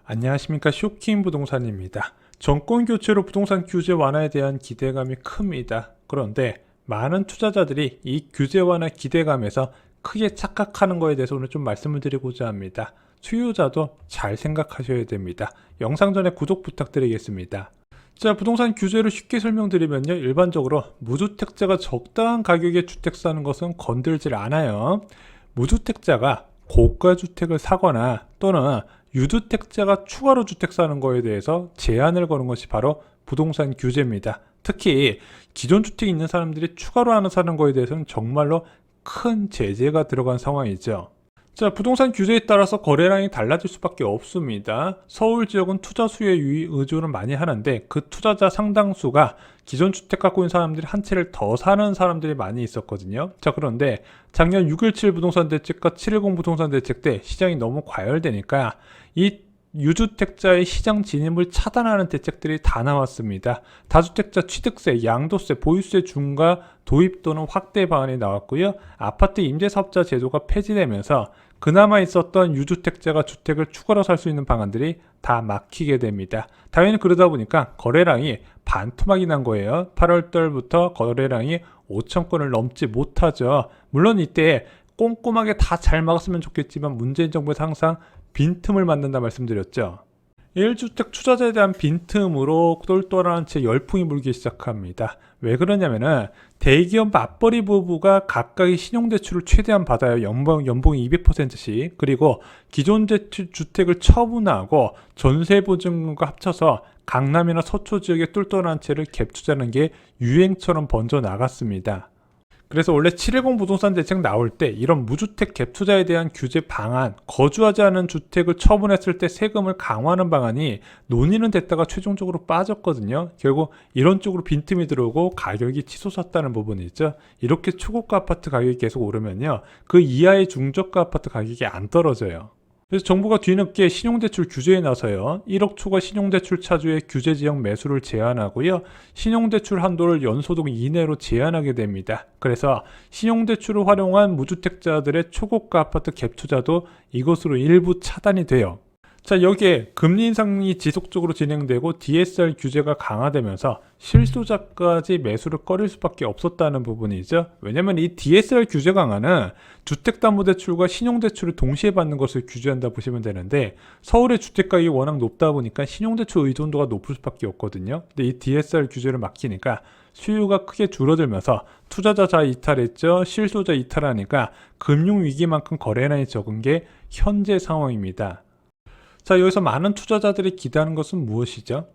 안녕하십니까. 쇼킹 부동산입니다. 정권 교체로 부동산 규제 완화에 대한 기대감이 큽니다. 그런데 많은 투자자들이 이 규제 완화 기대감에서 크게 착각하는 것에 대해서 오늘 좀 말씀을 드리고자 합니다. 수요자도 잘 생각하셔야 됩니다. 영상 전에 구독 부탁드리겠습니다. 자, 부동산 규제를 쉽게 설명드리면요, 일반적으로 무주택자가 적당한 가격에 주택 사는 것은 건들질 않아요. 무주택자가 고가주택을 사거나 또는 유주택자가 추가로 주택 사는 거에 대해서 제한을 거는 것이 바로 부동산 규제입니다. 특히 기존 주택이 있는 사람들이 추가로 하나 사는 거에 대해서는 정말로 큰 제재가 들어간 상황이죠. 자, 부동산 규제에 따라서 거래량이 달라질 수밖에 없습니다. 서울 지역은 투자 수요에 의존을 많이 하는데 그 투자자 상당수가 기존 주택 갖고 있는 사람들이 한 채를 더 사는 사람들이 많이 있었거든요. 자, 그런데 작년 6.17 부동산 대책과 7.10 부동산 대책 때 시장이 너무 과열되니까 이 유주택자의 시장 진입을 차단하는 대책들이 다 나왔습니다. 다주택자 취득세, 양도세, 보유세 중과 도입 또는 확대 방안이 나왔고요. 아파트 임대사업자 제도가 폐지되면서 그나마 있었던 유주택자가 주택을 추가로 살 수 있는 방안들이 다 막히게 됩니다. 당연히 그러다 보니까 거래량이 반토막이 난 거예요. 8월 달부터 거래량이 5천 건을 넘지 못하죠. 물론 이때 꼼꼼하게 다 잘 막았으면 좋겠지만 문재인 정부에서 항상 빈틈을 만든다 말씀드렸죠. 1주택 투자자에 대한 빈틈으로 똘똘한 채 열풍이 불기 시작합니다. 왜 그러냐면은 대기업 맞벌이 부부가 각각의 신용대출을 최대한 받아요. 연봉이 200%씩. 그리고 기존 주택을 처분하고 전세보증금과 합쳐서 강남이나 서초 지역의 똘똘한 채를 갭 투자하는 게 유행처럼 번져 나갔습니다. 그래서 원래 7.10 부동산 대책 나올 때 이런 무주택 갭 투자에 대한 규제 방안, 거주하지 않은 주택을 처분했을 때 세금을 강화하는 방안이 논의는 됐다가 최종적으로 빠졌거든요. 결국 이런 쪽으로 빈틈이 들어오고 가격이 치솟았다는 부분이죠. 이렇게 초고가 아파트 가격이 계속 오르면요, 그 이하의 중저가 아파트 가격이 안 떨어져요. 그래서 정부가 뒤늦게 신용대출 규제에 나서요, 1억 초과 신용대출 차주의 규제 지역 매수를 제한하고요, 신용대출 한도를 연소득 이내로 제한하게 됩니다. 그래서 신용대출을 활용한 무주택자들의 초고가 아파트 갭 투자도 이것으로 일부 차단이 돼요. 자, 여기에 금리 인상이 지속적으로 진행되고 DSR 규제가 강화되면서 실소자까지 매수를 꺼릴 수밖에 없었다는 부분이죠. 왜냐하면 이 DSR 규제 강화는 주택담보대출과 신용대출을 동시에 받는 것을 규제한다 보시면 되는데, 서울의 주택가격이 워낙 높다 보니까 신용대출 의존도가 높을 수밖에 없거든요. 근데 이 DSR 규제를 막히니까 수요가 크게 줄어들면서 투자자 이탈했죠. 실소자 이탈하니까 금융위기만큼 거래량이 적은 게 현재 상황입니다. 자, 여기서 많은 투자자들이 기대하는 것은 무엇이죠?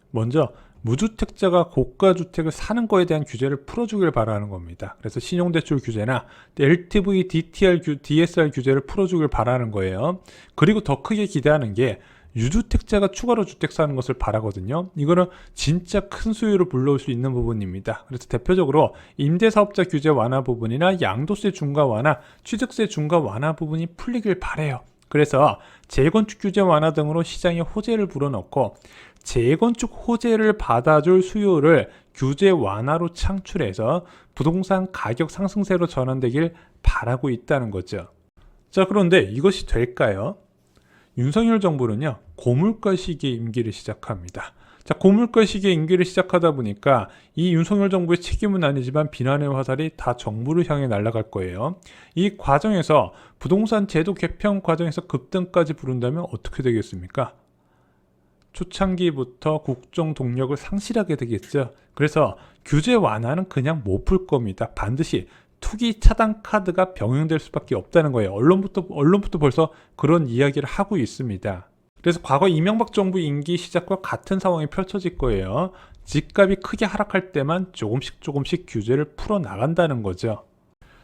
먼저 무주택자가 고가주택을 사는 거에 대한 규제를 풀어주길 바라는 겁니다. 그래서 신용대출 규제나 LTV, DSR 규제를 풀어주길 바라는 거예요. 그리고 더 크게 기대하는 게 유주택자가 추가로 주택 사는 것을 바라거든요. 이거는 진짜 큰 수요를 불러올 수 있는 부분입니다. 그래서 대표적으로 임대사업자 규제 완화 부분이나 양도세 중과 완화, 취득세 중과 완화 부분이 풀리길 바래요. 그래서 재건축 규제 완화 등으로 시장에 호재를 불어넣고 재건축 호재를 받아줄 수요를 규제 완화로 창출해서 부동산 가격 상승세로 전환되길 바라고 있다는 거죠. 자, 그런데 이것이 될까요? 윤석열 정부는요, 고물가 시기에 임기를 시작합니다. 자, 고물가 시기에 임기를 시작하다 보니까 이 윤석열 정부의 책임은 아니지만 비난의 화살이 다 정부를 향해 날아갈 거예요. 이 과정에서 부동산 제도 개편 과정에서 급등까지 부른다면 어떻게 되겠습니까? 초창기부터 국정 동력을 상실하게 되겠죠. 그래서 규제 완화는 그냥 못 풀 겁니다. 반드시 투기 차단 카드가 병행될 수밖에 없다는 거예요. 언론부터 벌써 그런 이야기를 하고 있습니다. 그래서 과거 이명박 정부 임기 시작과 같은 상황이 펼쳐질 거예요. 집값이 크게 하락할 때만 조금씩 규제를 풀어나간다는 거죠.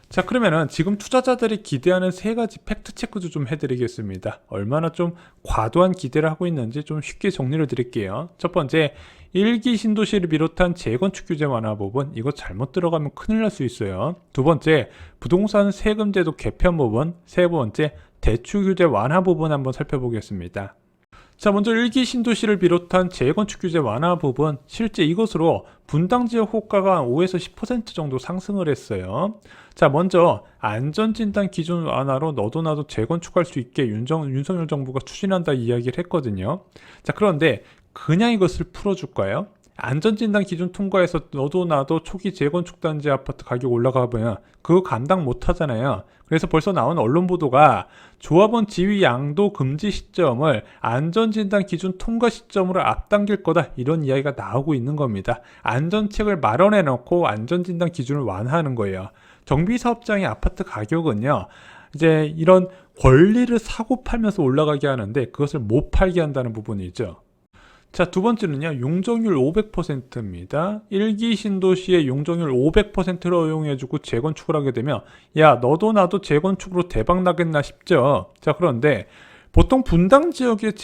자, 그러면은 지금 투자자들이 기대하는 세 가지 팩트 체크도 좀 해드리겠습니다. 얼마나 좀 과도한 기대를 하고 있는지 좀 쉽게 정리를 드릴게요. 첫 번째, 1기 신도시를 비롯한 재건축 규제 완화 부분, 이거 잘못 들어가면 큰일 날 수 있어요. 두 번째, 부동산 세금 제도 개편 부분. 세 번째, 대출 규제 완화 부분 한번 살펴보겠습니다. 자, 먼저 일기 신도시를 비롯한 재건축 규제 완화 부분, 실제 이것으로 분당 지역 호가가 5에서 10% 정도 상승을 했어요. 자, 먼저 안전진단 기준 완화로 너도 나도 재건축할 수 있게 윤석열 정부가 추진한다 이야기를 했거든요. 자, 그런데 그냥 이것을 풀어줄까요? 안전진단 기준 통과해서 너도 나도 초기 재건축 단지 아파트 가격 올라가면 그거 감당 못 하잖아요. 그래서 벌써 나온 언론 보도가 조합원 지위 양도 금지 시점을 안전진단 기준 통과 시점으로 앞당길 거다, 이런 이야기가 나오고 있는 겁니다. 안전책을 마련해 놓고 안전진단 기준을 완화하는 거예요. 정비사업장의 아파트 가격은요, 이제 이런 권리를 사고 팔면서 올라가게 하는데 그것을 못 팔게 한다는 부분이죠. 자, 두 번째는요, 용적률 500%입니다. 일기 신도시의 용적률 500%를 허용해주고 재건축을 하게 되면, 야, 너도 나도 재건축으로 대박 나겠나 싶죠. 자, 그런데 보통 분당 지역의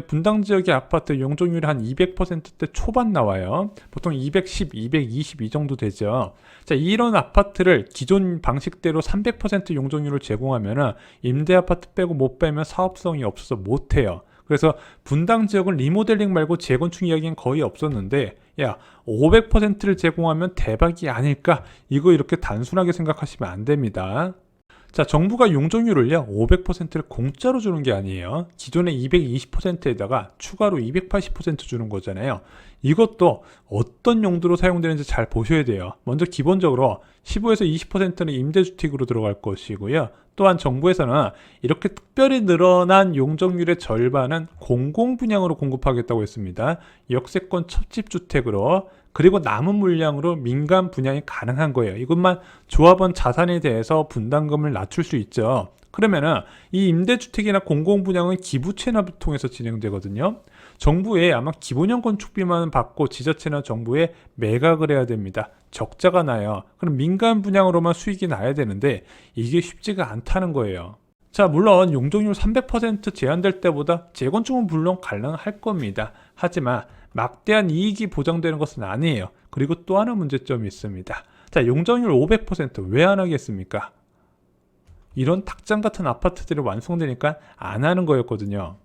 분당 지역의 아파트 용적률이 한 200%대 초반 나와요. 보통 210, 220 이 정도 되죠. 자, 이런 아파트를 기존 방식대로 300% 용적률을 제공하면은 임대 아파트 빼고 못 빼면 사업성이 없어서 못 해요. 그래서 분당 지역은 리모델링 말고 재건축 이야기는 거의 없었는데, 야, 500%를 제공하면 대박이 아닐까? 이거 이렇게 단순하게 생각하시면 안 됩니다. 자, 정부가 용적률을요 500%를 공짜로 주는 게 아니에요. 기존의 220%에다가 추가로 280% 주는 거잖아요. 이것도 어떤 용도로 사용되는지 잘 보셔야 돼요. 먼저 기본적으로 15에서 20%는 임대주택으로 들어갈 것이고요. 또한 정부에서는 이렇게 특별히 늘어난 용적률의 절반은 공공분양으로 공급하겠다고 했습니다. 역세권 첩집주택으로. 그리고 남은 물량으로 민간 분양이 가능한 거예요. 이것만 조합원 자산에 대해서 분담금을 낮출 수 있죠. 그러면은 이 임대주택이나 공공분양은 기부 체납을 통해서 진행되거든요. 정부에 아마 기본형 건축비만 받고 지자체나 정부에 매각을 해야 됩니다. 적자가 나요. 그럼 민간 분양으로만 수익이 나야 되는데 이게 쉽지가 않다는 거예요. 자, 물론 용적률 300% 제한될 때보다 재건축은 물론 가능할 겁니다. 하지만 막대한 이익이 보장되는 것은 아니에요. 그리고 또 하나 문제점이 있습니다. 자, 용적률 500% 왜 안 하겠습니까? 이런 닭장 같은 아파트들이 완성되니까 안 하는 거였거든요.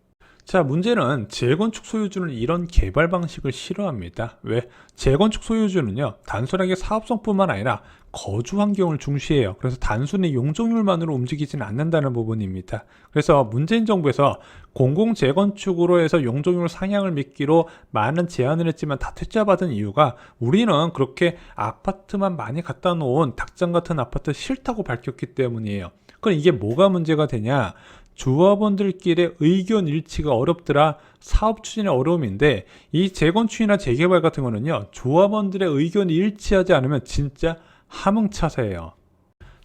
자, 문제는 재건축 소유주는 이런 개발 방식을 싫어합니다. 왜? 재건축 소유주는요, 단순하게 사업성뿐만 아니라 거주 환경을 중시해요. 그래서 단순히 용적률만으로 움직이지는 않는다는 부분입니다. 그래서 문재인 정부에서 공공 재건축으로 해서 용적률 상향을 미끼로 많은 제안을 했지만 다 퇴짜받은 이유가, 우리는 그렇게 아파트만 많이 갖다 놓은 닭장 같은 아파트 싫다고 밝혔기 때문이에요. 그럼 이게 뭐가 문제가 되냐? 조합원들끼리 의견 일치가 어렵더라. 사업 추진의 어려움인데, 이 재건축이나 재개발 같은 거는요, 조합원들의 의견이 일치하지 않으면 진짜 함흥차사예요.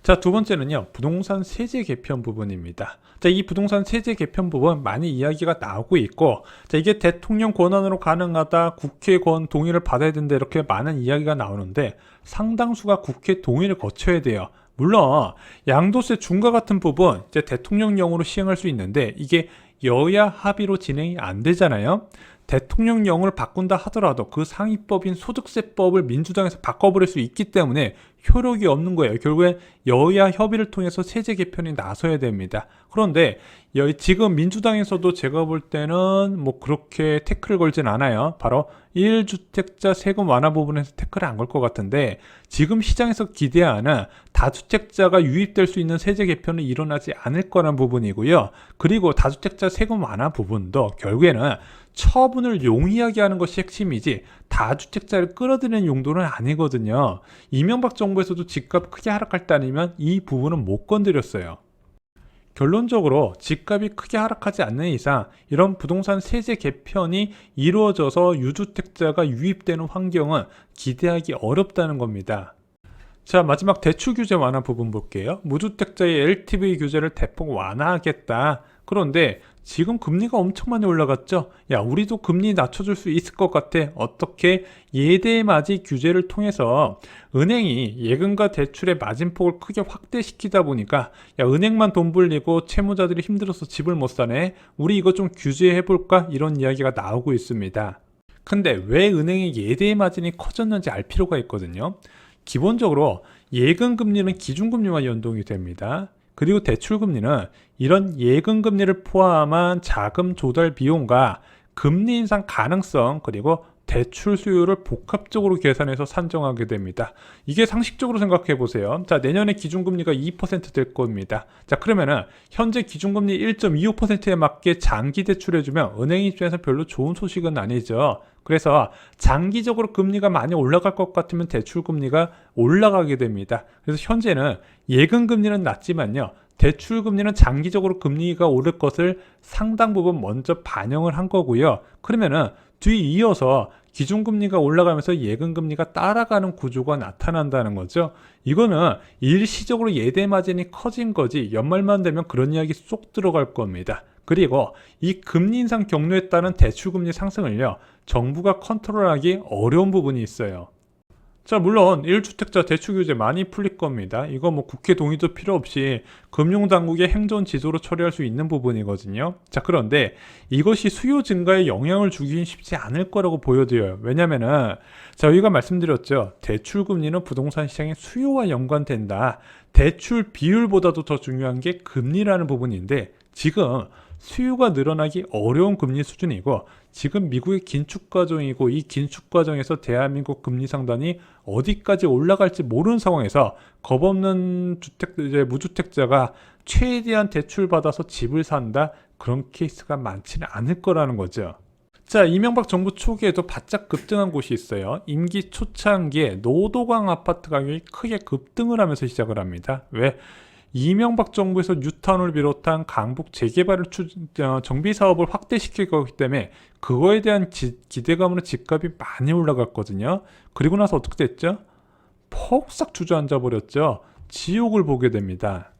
자, 두 번째는요, 부동산 세제 개편 부분입니다. 자, 이 부동산 세제 개편 부분 많이 이야기가 나오고 있고, 자, 이게 대통령 권한으로 가능하다, 국회 동의를 받아야 된다, 이렇게 많은 이야기가 나오는데 상당수가 국회 동의를 거쳐야 돼요. 물론 양도세 중과 같은 부분 이제 대통령령으로 시행할 수 있는데 이게 여야 합의로 진행이 안 되잖아요. 대통령령을 바꾼다 하더라도 그 상위법인 소득세법을 민주당에서 바꿔버릴 수 있기 때문에 효력이 없는 거예요. 결국엔 여야 협의를 통해서 세제 개편이 나서야 됩니다. 그런데 지금 민주당에서도 제가 볼 때는 뭐 그렇게 태클을 걸진 않아요. 바로 1주택자 세금 완화 부분에서 태클을 안 걸 것 같은데, 지금 시장에서 기대하는 다주택자가 유입될 수 있는 세제 개편은 일어나지 않을 거란 부분이고요. 그리고 다주택자 세금 완화 부분도 결국에는 처분을 용이하게 하는 것이 핵심이지 다주택자를 끌어들이는 용도는 아니거든요. 이명박 정부에서도 집값 크게 하락할 때 아니면 이 부분은 못 건드렸어요. 결론적으로 집값이 크게 하락하지 않는 이상 이런 부동산 세제 개편이 이루어져서 유주택자가 유입되는 환경은 기대하기 어렵다는 겁니다. 자, 마지막 대출 규제 완화 부분 볼게요. 무주택자의 LTV 규제를 대폭 완화하겠다. 그런데 지금 금리가 엄청 많이 올라갔죠. 야, 우리도 금리 낮춰줄 수 있을 것 같아. 어떻게? 예대맞이 규제를 통해서 은행이 예금과 대출의 마진폭을 크게 확대시키다 보니까, 야, 은행만 돈 불리고 채무자들이 힘들어서 집을 못 사네, 우리 이거 좀 규제해볼까? 이런 이야기가 나오고 있습니다. 근데 왜 은행의 예대 마진이 커졌는지 알 필요가 있거든요. 기본적으로 예금 금리는 기준금리와 연동이 됩니다. 그리고 대출금리는 이런 예금금리를 포함한 자금 조달 비용과 금리 인상 가능성 그리고 대출 수요를 복합적으로 계산해서 산정하게 됩니다. 이게 상식적으로 생각해 보세요. 자, 내년에 기준금리가 2%될 겁니다. 자, 그러면은 현재 기준금리 1.25%에 맞게 장기 대출해주면 은행 입장에서 별로 좋은 소식은 아니죠. 그래서 장기적으로 금리가 많이 올라갈 것 같으면 대출 금리가 올라가게 됩니다. 그래서 현재는 예금 금리는 낮지만요. 대출 금리는 장기적으로 금리가 오를 것을 상당 부분 먼저 반영을 한 거고요. 그러면은 뒤이어서 기준금리가 올라가면서 예금금리가 따라가는 구조가 나타난다는 거죠. 이거는 일시적으로 예대 마진이 커진 거지 연말만 되면 그런 이야기 쏙 들어갈 겁니다. 그리고 이 금리 인상 경로에 따른 대출금리 상승을요, 정부가 컨트롤하기 어려운 부분이 있어요. 자, 물론 1주택자 대출 규제 많이 풀릴 겁니다. 이거 뭐 국회 동의도 필요 없이 금융당국의 행정 지도로 처리할 수 있는 부분이거든요. 자, 그런데 이것이 수요 증가에 영향을 주긴 쉽지 않을 거라고 보여져요. 왜냐면은 저희가 말씀드렸죠. 대출 금리는 부동산 시장의 수요와 연관된다. 대출 비율보다도 더 중요한 게 금리라는 부분인데 지금 수요가 늘어나기 어려운 금리 수준이고 지금 미국의 긴축 과정이고 이 긴축 과정에서 대한민국 금리 상단이 어디까지 올라갈지 모르는 상황에서 겁 없는 무주택자가 최대한 대출 받아서 집을 산다 그런 케이스가 많지는 않을 거라는 거죠. 자, 이명박 정부 초기에도 바짝 급등한 곳이 있어요. 임기 초창기에 노도강 아파트 가격이 크게 급등을 하면서 시작을 합니다. 왜? 이명박 정부에서 뉴타운을 비롯한 강북 재개발을 정비 사업을 확대시킬 거기 때문에 그거에 대한 기대감으로 집값이 많이 올라갔거든요. 그리고 나서 어떻게 됐죠? 폭삭 주저앉아 버렸죠. 지옥을 보게 됩니다.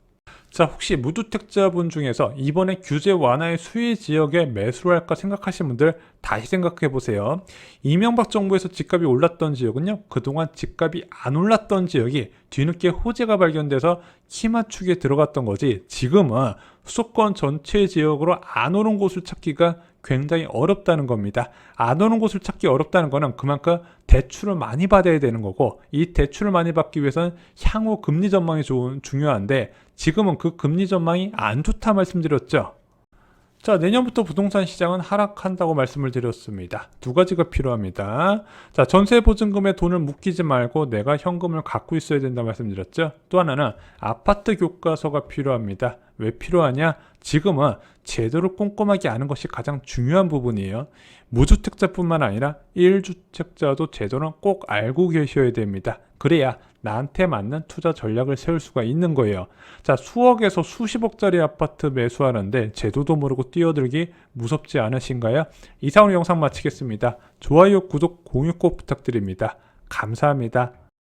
자, 혹시 무주택자분 중에서 이번에 규제 완화의 수혜 지역에 매수를 할까 생각하시는 분들 다시 생각해 보세요. 이명박 정부에서 집값이 올랐던 지역은요, 그동안 집값이 안 올랐던 지역이 뒤늦게 호재가 발견돼서 키 맞추기에 들어갔던 거지, 지금은 수도권 전체 지역으로 안 오는 곳을 찾기가 굉장히 어렵다는 겁니다. 안 오는 곳을 찾기 어렵다는 거는 그만큼 대출을 많이 받아야 되는 거고, 이 대출을 많이 받기 위해서는 향후 금리 전망이 중요한데 지금은 그 금리 전망이 안 좋다 말씀드렸죠. 자, 내년부터 부동산 시장은 하락한다고 말씀을 드렸습니다. 두 가지가 필요합니다. 자, 전세 보증금에 돈을 묶이지 말고 내가 현금을 갖고 있어야 된다 말씀드렸죠. 또 하나는 아파트 교과서가 필요합니다. 왜 필요하냐? 지금은 제도를 꼼꼼하게 아는 것이 가장 중요한 부분이에요. 무주택자뿐만 아니라 1주택자도 제도는 꼭 알고 계셔야 됩니다. 그래야 나한테 맞는 투자 전략을 세울 수가 있는 거예요. 자, 수억에서 수십억짜리 아파트 매수하는데 제도도 모르고 뛰어들기 무섭지 않으신가요? 이상으로 영상 마치겠습니다. 좋아요, 구독, 공유 꼭 부탁드립니다. 감사합니다.